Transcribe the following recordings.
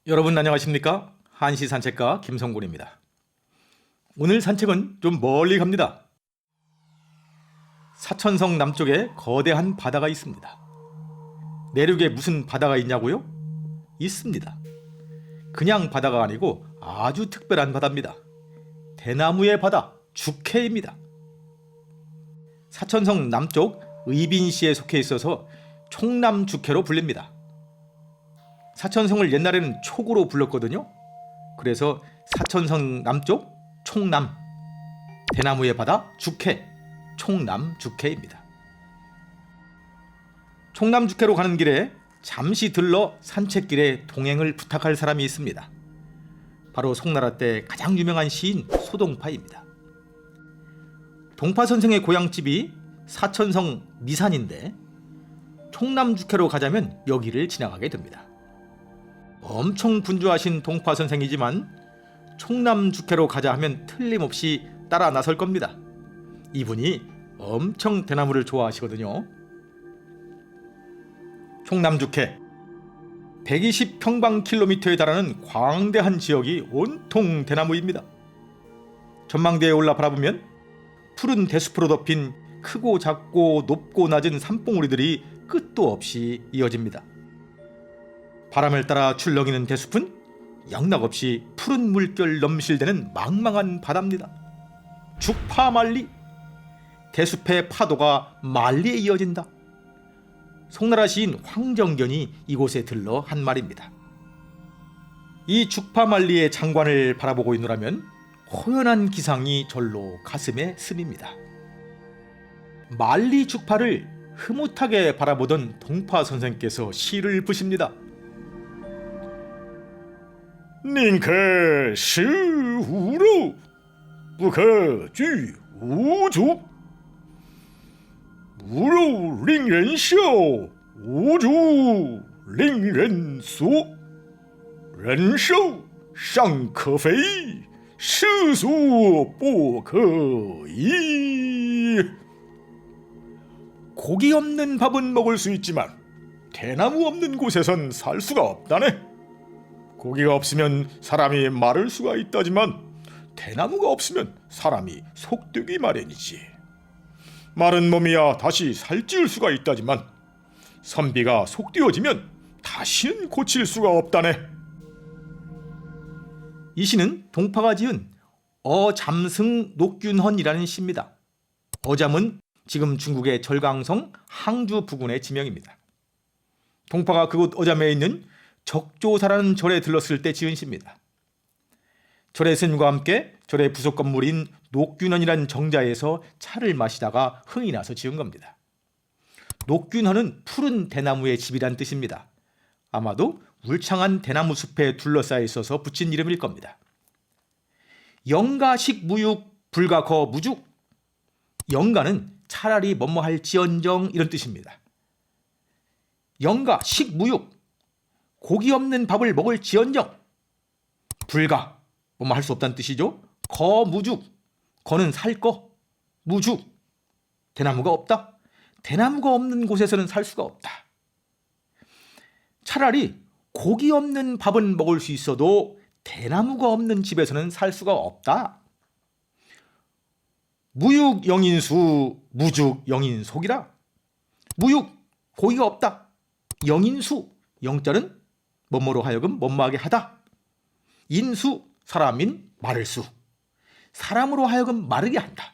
여러분 안녕하십니까? 한시 산책가 김성군입니다. 오늘 산책은 좀 멀리 갑니다. 사천성 남쪽에 거대한 바다가 있습니다. 내륙에 무슨 바다가 있냐고요? 있습니다. 그냥 바다가 아니고 아주 특별한 바다입니다. 대나무의 바다, 죽해입니다. 사천성 남쪽 의빈시에 속해 있어서 총남죽해로 불립니다. 사천성을 옛날에는 촉으로 불렀거든요. 그래서 사천성 남쪽 총남, 대나무의 바다 죽해, 총남죽해입니다. 총남죽해로 가는 길에 잠시 들러 산책길에 동행을 부탁할 사람이 있습니다. 바로 송나라 때 가장 유명한 시인 소동파입니다. 동파 선생의 고향집이 사천성 미산인데 총남죽해로 가자면 여기를 지나가게 됩니다. 엄청 분주하신 동파 선생이지만 총남죽해로 가자 하면 틀림없이 따라 나설 겁니다. 이분이 엄청 대나무를 좋아하시거든요. 총남죽해 120평방킬로미터에 달하는 광대한 지역이 온통 대나무입니다. 전망대에 올라 바라보면 푸른 대숲으로 덮인 크고 작고 높고 낮은 산봉우리들이 끝도 없이 이어집니다. 바람을 따라 출렁이는 대숲은 영락없이 푸른 물결 넘실대는 망망한 바다입니다. 죽파만리, 대숲의 파도가 만리에 이어진다. 송나라 시인 황정견이 이곳에 들러 한 말입니다. 이 죽파만리의 장관을 바라보고 있노라면 호연한 기상이 절로 가슴에 스밉니다. 만리 죽파를 흐뭇하게 바라보던 동파 선생께서 시를 부십니다. 宁可食无肉，不可居无竹。无肉令人笑，无竹令人俗。人瘦尚可肥，世俗不可移。 고기 없는 밥은 먹을 수 있지만 대나무 없는 곳에선 살 수가 없다네. 고기가 없으면 사람이 마를 수가 있다지만 대나무가 없으면 사람이 속되기 마련이지. 마른 몸이야 다시 살찌울 수가 있다지만 선비가 속되어지면 다시는 고칠 수가 없다네. 이 시는 동파가 지은 어잠승 녹균헌이라는 시입니다. 어잠은 지금 중국의 절강성 항주 부근의 지명입니다. 동파가 그곳 어잠에 있는 적조사라는 절에 들렀을 때 지은 시입니다. 절의 스님과 함께 절의 부속 건물인 녹균헌이라는 정자에서 차를 마시다가 흥이 나서 지은 겁니다. 녹균헌은 푸른 대나무의 집이란 뜻입니다. 아마도 울창한 대나무 숲에 둘러싸여 있어서 붙인 이름일 겁니다. 영가식 무육 불가거 무죽. 영가는 차라리 뭐뭐할 지언정 이런 뜻입니다. 영가 식무육, 고기 없는 밥을 먹을 지언정. 불가, 뭐뭐 할 수 없다는 뜻이죠. 거무죽, 거는 살 거. 무죽, 대나무가 없다. 대나무가 없는 곳에서는 살 수가 없다. 차라리 고기 없는 밥은 먹을 수 있어도 대나무가 없는 집에서는 살 수가 없다. 무육 영인수, 무죽 영인속이라. 무육, 고기가 없다. 영인수, 영자는 뭐뭐로 하여금 뭐뭐하게 하다. 인수, 사람인 마를 수. 사람으로 하여금 마르게 한다.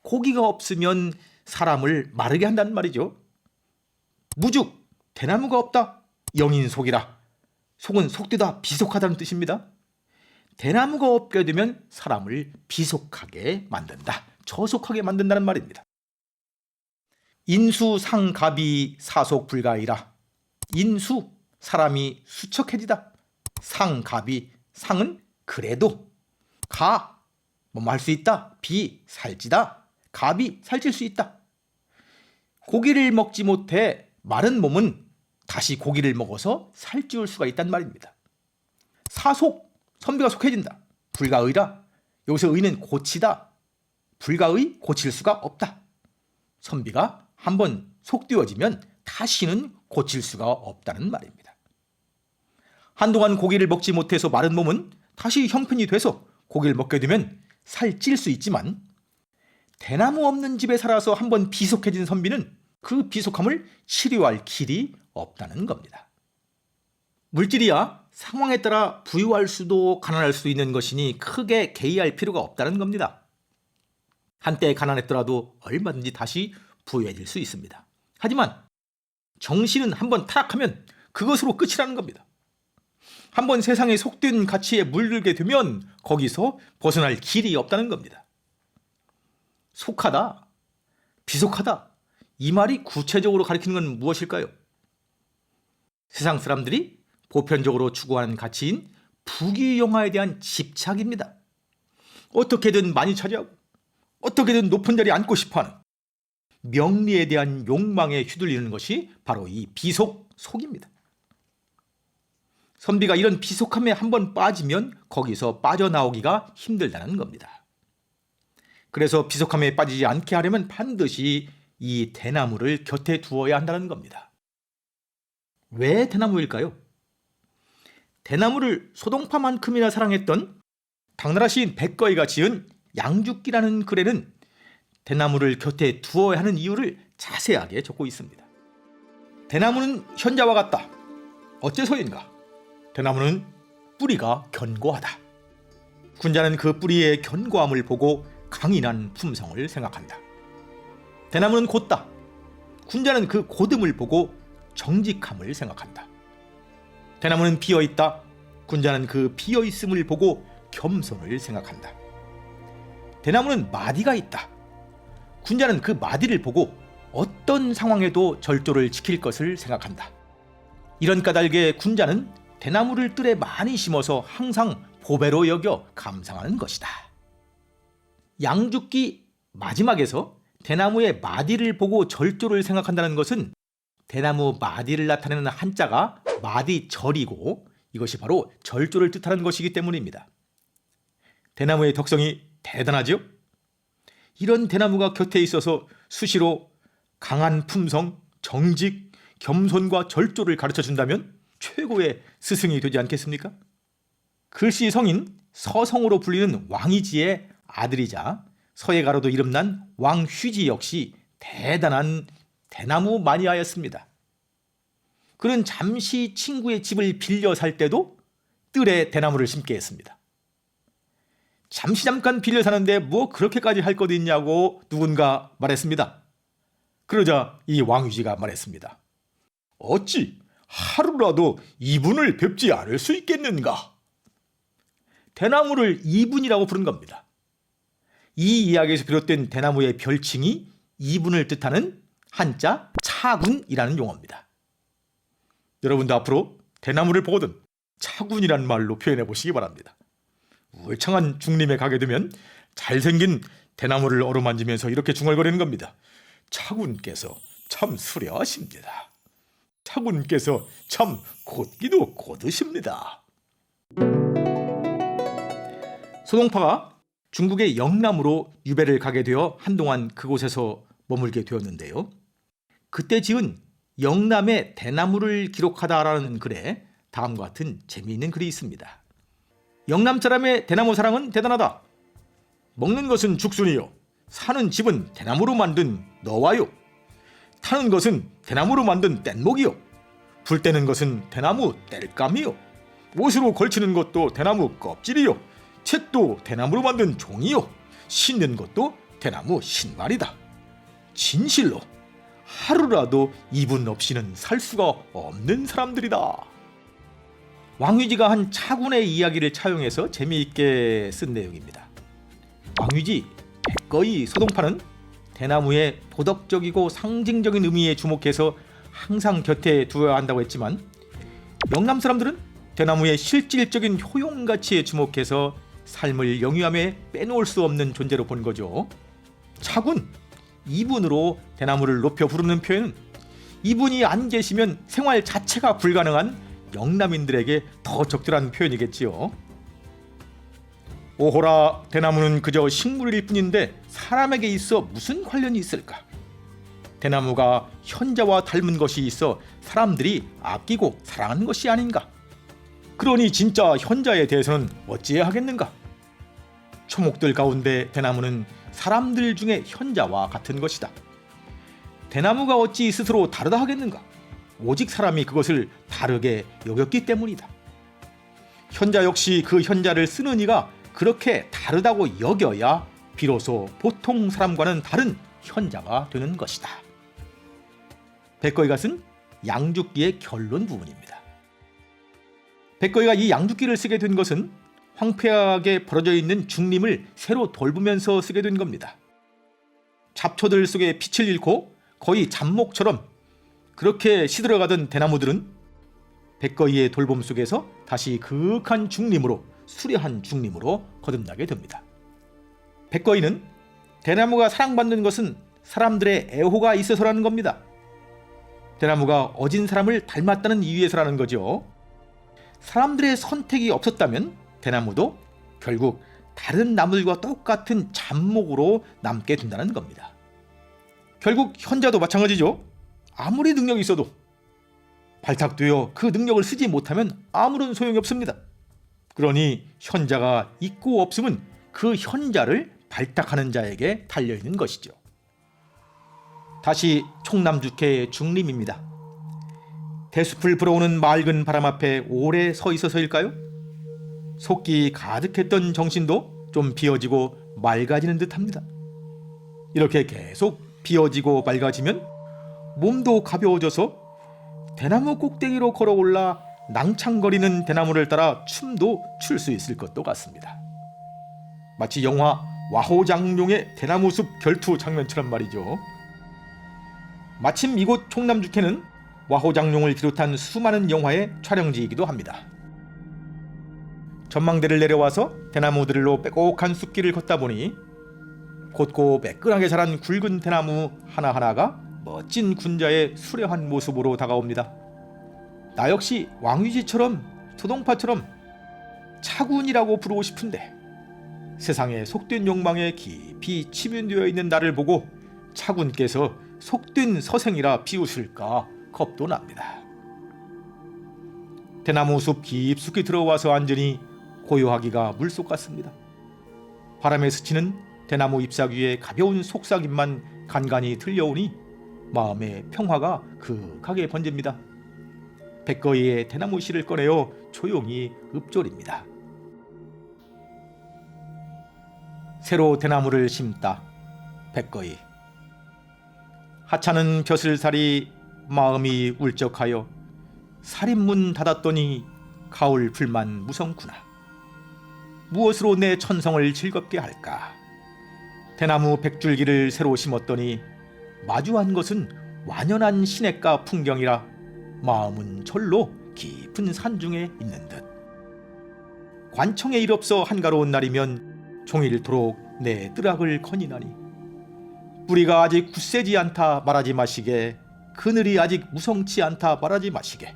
고기가 없으면 사람을 마르게 한다는 말이죠. 무죽, 대나무가 없다. 영인속이라. 속은 속되다 비속하다는 뜻입니다. 대나무가 없게 되면 사람을 비속하게 만든다. 저속하게 만든다는 말입니다. 인수 상갑이 사속 불가이라. 인수, 사람이 수척해지다. 상갑이, 상은 그래도. 가, 뭐뭐 할 수 있다. 비, 살찌다. 갑이 살찔 수 있다. 고기를 먹지 못해 마른 몸은 다시 고기를 먹어서 살찌울 수가 있단 말입니다. 사속, 선비가 속해진다. 불가의라. 여기서 의는 고치다. 불가의, 고칠 수가 없다. 선비가 한번 속되어지면 다시는 고칠 수가 없다는 말입니다. 한동안 고기를 먹지 못해서 마른 몸은 다시 형편이 돼서 고기를 먹게 되면 살찔 수 있지만, 대나무 없는 집에 살아서 한번 비속해진 선비는 그 비속함을 치료할 길이 없다는 겁니다. 물질이야 상황에 따라 부유할 수도 가난할 수도 있는 것이니 크게 개의할 필요가 없다는 겁니다. 한때 가난했더라도 얼마든지 다시 부유해질 수 있습니다. 하지만 정신은 한번 타락하면 그것으로 끝이라는 겁니다. 한번 세상에 속된 가치에 물들게 되면 거기서 벗어날 길이 없다는 겁니다. 속하다, 비속하다, 이 말이 구체적으로 가리키는 건 무엇일까요? 세상 사람들이 보편적으로 추구하는 가치인 부귀영화에 대한 집착입니다. 어떻게든 많이 차지하고 어떻게든 높은 자리에 앉고 싶어하는 명리에 대한 욕망에 휘둘리는 것이 바로 이 비속속입니다. 선비가 이런 비속함에 한번 빠지면 거기서 빠져나오기가 힘들다는 겁니다. 그래서 비속함에 빠지지 않게 하려면 반드시 이 대나무를 곁에 두어야 한다는 겁니다. 왜 대나무일까요? 대나무를 소동파만큼이나 사랑했던 당나라 시인 백거이가 지은 양죽기라는 글에는 대나무를 곁에 두어야 하는 이유를 자세하게 적고 있습니다. 대나무는 현자와 같다. 어째서인가? 대나무는 뿌리가 견고하다. 군자는 그 뿌리의 견고함을 보고 강인한 품성을 생각한다. 대나무는 곧다. 군자는 그 곧음을 보고 정직함을 생각한다. 대나무는 비어있다. 군자는 그 비어있음을 보고 겸손을 생각한다. 대나무는 마디가 있다. 군자는 그 마디를 보고 어떤 상황에도 절조를 지킬 것을 생각한다. 이런 까닭에 군자는 대나무를 뜰에 많이 심어서 항상 보배로 여겨 감상하는 것이다. 양죽기 마지막에서 대나무의 마디를 보고 절조를 생각한다는 것은 대나무 마디를 나타내는 한자가 마디절이고 이것이 바로 절조를 뜻하는 것이기 때문입니다. 대나무의 덕성이 대단하죠? 이런 대나무가 곁에 있어서 수시로 강한 품성, 정직, 겸손과 절조를 가르쳐준다면 최고의 스승이 되지 않겠습니까? 글씨 성인 서성으로 불리는 왕이지의 아들이자 서예가로도 이름난 왕휘지 역시 대단한 대나무 마니아였습니다. 그는 잠시 친구의 집을 빌려 살 때도 뜰에 대나무를 심게 했습니다. 잠깐 빌려 사는데 뭐 그렇게까지 할 것 있냐고 누군가 말했습니다. 그러자 이 왕휘지가 말했습니다. 어찌 하루라도 이분을 뵙지 않을 수 있겠는가? 대나무를 이분이라고 부른 겁니다. 이 이야기에서 비롯된 대나무의 별칭이 이분을 뜻하는 한자 차군이라는 용어입니다. 여러분도 앞으로 대나무를 보거든 차군이라는 말로 표현해 보시기 바랍니다. 울창한 중림에 가게 되면 잘생긴 대나무를 어루만지면서 이렇게 중얼거리는 겁니다. 차군께서 참 수려하십니다. 차군께서 참 곧기도 곧으십니다. 소동파가 중국의 영남으로 유배를 가게 되어 한동안 그곳에서 머물게 되었는데요. 그때 지은 영남의 대나무를 기록하다라는 글에 다음과 같은 재미있는 글이 있습니다. 영남 사람의 대나무 사랑은 대단하다. 먹는 것은 죽순이요. 사는 집은 대나무로 만든 너와요. 타는 것은 대나무로 만든 뗏목이요. 불 떼는 것은 대나무 땔감이요. 옷으로 걸치는 것도 대나무 껍질이요. 책도 대나무로 만든 종이요. 신는 것도 대나무 신발이다. 진실로 하루라도 이분 없이는 살 수가 없는 사람들이다. 왕휘지가 한 차군의 이야기를 차용해서 재미있게 쓴 내용입니다. 왕휘지 백거이 소동파는 대나무의 도덕적이고 상징적인 의미에 주목해서 항상 곁에 두어야 한다고 했지만 영남 사람들은 대나무의 실질적인 효용 가치에 주목해서 삶을 영위함에 빼놓을 수 없는 존재로 본 거죠. 차군, 이분으로 대나무를 높여 부르는 표현은 이분이 안 계시면 생활 자체가 불가능한 영남인들에게 더 적절한 표현이겠지요. 오호라, 대나무는 그저 식물일 뿐인데 사람에게 있어 무슨 관련이 있을까? 대나무가 현자와 닮은 것이 있어 사람들이 아끼고 사랑하는 것이 아닌가? 그러니 진짜 현자에 대해서는 어찌해야 하겠는가? 초목들 가운데 대나무는 사람들 중에 현자와 같은 것이다. 대나무가 어찌 스스로 다르다 하겠는가? 오직 사람이 그것을 다르게 여겼기 때문이다. 현자 역시 그 현자를 쓰는 이가 그렇게 다르다고 여겨야 비로소 보통 사람과는 다른 현자가 되는 것이다. 백거이가 쓴 양죽기의 결론 부분입니다. 백거이가 이 양죽기를 쓰게 된 것은 황폐하게 벌어져 있는 중림을 새로 돌보면서 쓰게 된 겁니다. 잡초들 속에 빛을 잃고 거의 잡목처럼 그렇게 시들어가던 대나무들은 백거이의 돌봄 속에서 다시 그윽한 중림으로, 수려한 중림으로 거듭나게 됩니다. 백거이는 대나무가 사랑받는 것은 사람들의 애호가 있어서라는 겁니다. 대나무가 어진 사람을 닮았다는 이유에서라는 거죠. 사람들의 선택이 없었다면 대나무도 결국 다른 나무들과 똑같은 잡목으로 남게 된다는 겁니다. 결국 현자도 마찬가지죠. 아무리 능력이 있어도 발탁되어 그 능력을 쓰지 못하면 아무런 소용이 없습니다. 그러니 현자가 있고 없음은 그 현자를 발탁하는 자에게 달려있는 것이죠. 다시 총남죽해의 중림입니다. 대숲을 불어오는 맑은 바람 앞에 오래 서 있어서일까요? 속기 가득했던 정신도 좀 비어지고 맑아지는 듯합니다. 이렇게 계속 비어지고 맑아지면 몸도 가벼워져서 대나무 꼭대기로 걸어올라 낭창거리는 대나무를 따라 춤도 출 수 있을 것도 같습니다. 마치 영화 와호장룡의 대나무숲 결투 장면처럼 말이죠. 마침 이곳 총남죽해는 와호장룡을 비롯한 수많은 영화의 촬영지이기도 합니다. 전망대를 내려와서 대나무들로 빼곡한 숲길을 걷다 보니 곧고 매끈하게 자란 굵은 대나무 하나하나가 멋진 군자의 수려한 모습으로 다가옵니다. 나 역시 왕유지처럼 소동파처럼 차군이라고 부르고 싶은데 세상에 속된 욕망에 깊이 치민되어 있는 나를 보고 차군께서 속된 서생이라 비웃을까 겁도 납니다. 대나무 숲 깊숙이 들어와서 앉으니 고요하기가 물속 같습니다. 바람에 스치는 대나무 잎사귀 위에 가벼운 속삭임만 간간히 들려오니 마음의 평화가 그윽하게 번집니다. 백거이의 대나무 씨를 꺼내어 조용히 읊조립니다. 새로 대나무를 심다. 백거이. 하찮은 벼슬살이 마음이 울적하여 살인문 닫았더니 가을 불만 무성구나. 무엇으로 내 천성을 즐겁게 할까? 대나무 백줄기를 새로 심었더니 마주한 것은 완연한 시냇가 풍경이라 마음은 절로 깊은 산중에 있는 듯. 관청에 일 없어 한가로운 날이면 종일토록 내 뜨락을 거니나니 뿌리가 아직 굳세지 않다 말하지 마시게, 그늘이 아직 무성치 않다 말하지 마시게.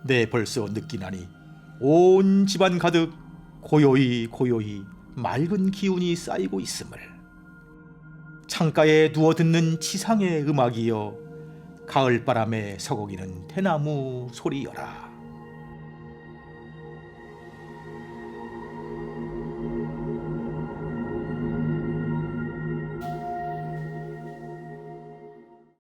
내 벌써 느끼나니 온 집안 가득 고요히 맑은 기운이 쌓이고 있음을. 창가에 누워 듣는 치상의 음악이여 가을바람에 서거기는 대나무 소리여라.